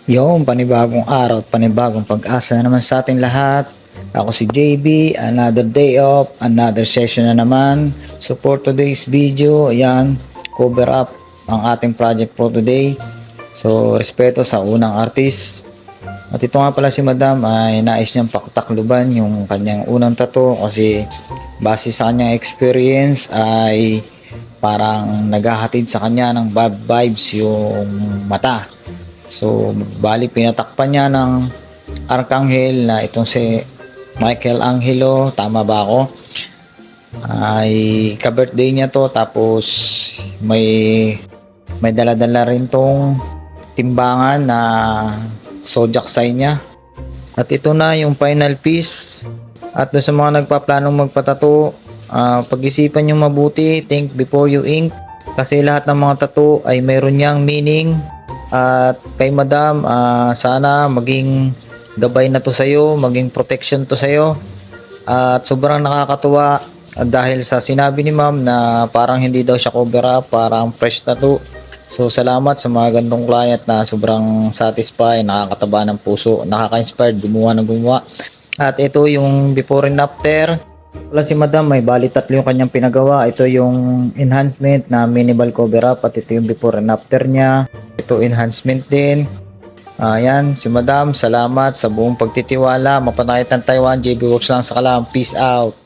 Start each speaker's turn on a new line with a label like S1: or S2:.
S1: Yung panibagong araw at panibagong pag-asa na naman sa ating lahat. Ako si JB, another day off, another session na naman. So for today's video, ayan, cover up ang ating project for today. So respeto sa unang artist. At ito nga pala si Madam ay nais niyang patakluban yung kanyang unang tattoo kasi base sa kanyang experience ay parang naghahatid sa kanya ng bad vibes yung mata. So, bali pinatakpan niya ng Arkanghel na itong si Michael Angelo, tama ba ako? Ay ka-birthday niya to, tapos may dala-dala rin tong timbangan na zodiac sign niya. At ito na yung final piece. At doon sa mga nagpaplanong magpatato, pag-isipan nyo mabuti, think before you ink. Kasi lahat ng mga tattoo ay mayroon niyang meaning. At kay Madam, sana maging gabay na to sa'yo, maging protection to sa'yo. At sobrang nakakatuwa dahil sa sinabi ni Ma'am na parang hindi daw siya cover up, parang fresh tattoo. So salamat sa mga gandong client na sobrang satisfied, nakakataba ng puso, nakaka-inspired gumawa ng gumawa. At ito yung before and after. Wala si Madam, may bali tatlo yung kanyang pinagawa. Ito yung enhancement na minimal cover up at ito yung before and after niya. Ito enhancement din. Ayan, si Madam, salamat sa buong pagtitiwala. Mapanayat ng Taiwan, JB Works lang sa Kalam. Peace out.